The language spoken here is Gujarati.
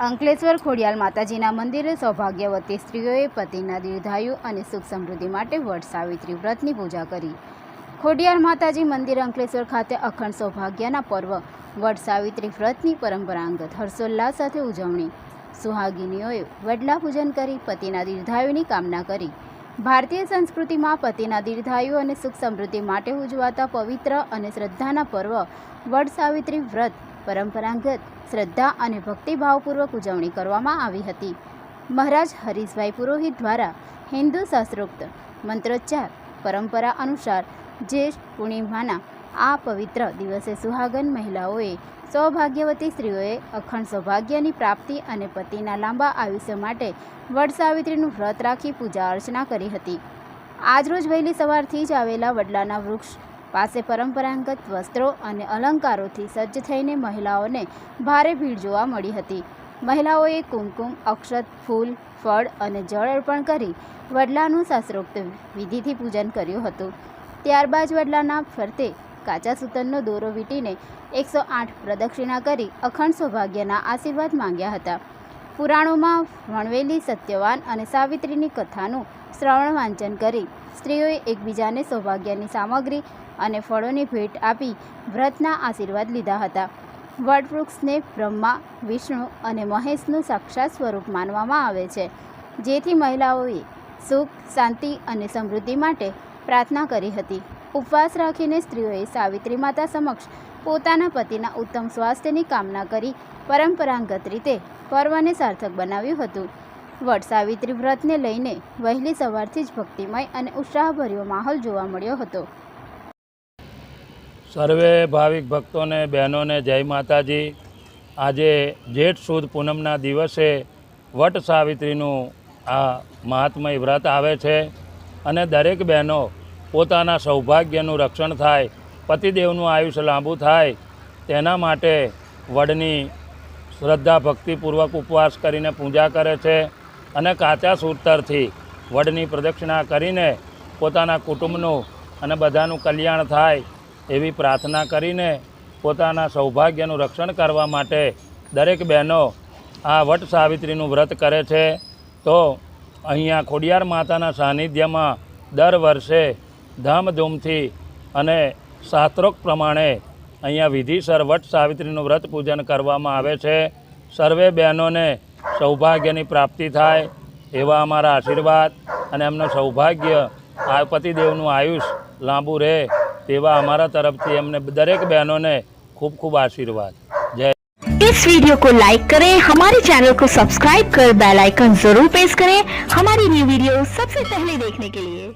અંકલેશ્વર ખોડિયાલ માતાજીના મંદિરે સૌભાગ્યવતી સ્ત્રીઓએ પતિના દીર્ઘાયુ અને સુખ સમૃદ્ધિ માટે વટ સાવિત્રી વ્રતની પૂજા કરી। ખોડિયાલ માતાજી મંદિર અંકલેશ્વર ખાતે અખંડ સૌભાગ્યના પર્વ વટ સાવિત્રી વ્રતની પરંપરાગત હર્ષોલ્લાસ સાથે ઉજવણી। સુહાગિનીઓએ વડલા પૂજન કરી પતિના દીર્ઘાયુની કામના કરી। ભારતીય સંસ્કૃતિમાં પતિના દીર્ઘાયુ અને સુખ સમૃદ્ધિ માટે ઉજવાતા પવિત્ર અને શ્રદ્ધાના પર્વ વટ સાવિત્રી વ્રત પરંપરાગત શ્રદ્ધા અને ભક્તિભાવપૂર્વક ઉજવણી કરવામાં આવી હતી। મહારાજ હરીશભાઈ પુરોહિત દ્વારા હિન્દુ શાસ્ત્રોક્ત મંત્રોચ્ચાર પરંપરા અનુસાર જ્યેષ્ઠ પૂર્ણિમાના આ પવિત્ર દિવસે સુહાગન મહિલાઓએ સૌભાગ્યવતી સ્ત્રીઓએ અખંડ સૌભાગ્યની પ્રાપ્તિ અને પતિના લાંબા આયુષ્ય માટે વટ સાવિત્રીનું વ્રત રાખી પૂજા અર્ચના કરી હતી। આજરોજ વહેલી સવારથી જ આવેલા વડલાના વૃક્ષ પાસે પરંપરાગત વસ્ત્રો અને અલંકારોથી સજ્જ થઈને મહિલાઓને ભારે ભીડ જોવા મળી હતી। મહિલાઓએ કુમકુમ અક્ષત ફૂલ ફળ અને જળ અર્પણ કરી વડલાનું શાસ્ત્રોક્ત વિધિથી પૂજન કર્યું હતું। ત્યારબાદ વડલાના ફરતે કાચા સૂતરનો દોરો વીંટીને 108 પ્રદક્ષિણા કરી અખંડ સૌભાગ્યના આશીર્વાદ માંગ્યા હતા। પુરાણોમાં વર્ણવેલી સત્યવાન અને સાવિત્રીની કથાનું શ્રવણ વાંચન કરી સ્ત્રીઓએ એકબીજાને સૌભાગ્યની સામગ્રી અને ફળોની ભેટ આપી વ્રતના આશીર્વાદ લીધા હતા। વટવૃક્ષને બ્રહ્મા વિષ્ણુ અને મહેશનું સાક્ષાત સ્વરૂપ માનવામાં આવે છે, જેથી મહિલાઓએ સુખ શાંતિ અને સમૃદ્ધિ માટે પ્રાર્થના કરી હતી। ઉપવાસ રાખીને સ્ત્રીઓએ સાવિત્રી માતા સમક્ષ પોતાના પતિના ઉત્તમ સ્વાસ્થ્યની કામના કરી પરંપરાગત રીતે પર્વને સાર્થક બનાવ્યું હતું। વટ સાવિત્રી વ્રતને લઈને વહેલી સવારથી જ ભક્તિમય અને ઉત્સાહભર્યો માહોલ જોવા મળ્યો હતો। સર્વે ભાવિક ભક્તોને બહેનોને જય માતાજી। આજે જેઠ સુદ પૂનમના દિવસે વટ સાવિત્રીનું આ મહાત્મય વ્રત આવે છે અને દરેક બહેનો પોતાના સૌભાગ્યનું રક્ષણ થાય, પતિદેવનું આયુષ્ય લાંબુ થાય તેના માટે વડની શ્રદ્ધા ભક્તિપૂર્વક ઉપવાસ કરીને પૂજા કરે છે અને કાચા સૂતરથી વડની પ્રદક્ષિણા કરીને પોતાના કુટુંબનું અને બધાનું કલ્યાણ થાય એવી પ્રાર્થના કરીને પોતાના સૌભાગ્યનું રક્ષણ કરવા માટે દરેક બહેનો આ વટ સાવિત્રીનું વ્રત કરે છે। તો અહીંયા ખોડિયાર માતાના સાનિધ્યમાં દર વર્ષે ધામધૂમથી અને શાસ્ત્રોક્ત પ્રમાણે અહીંયા વિધિસર વટ સાવિત્રીનું વ્રત પૂજન કરવામાં આવે છે। સર્વે બહેનોને સૌભાગ્યની પ્રાપ્તિ થાય એવા અમારા આશીર્વાદ અને એમનું સૌભાગ્ય આ પતિદેવનું આયુષ લાંબુ રહે તેવા हमारा तरफ से हमने दरेक बहनों ने खूब खूब आशीर्वाद। जय। इस वीडियो को लाइक करें, हमारे चैनल को सब्सक्राइब कर बेल आइकन जरूर प्रेस करें हमारी न्यू वीडियो सबसे पहले देखने के लिए।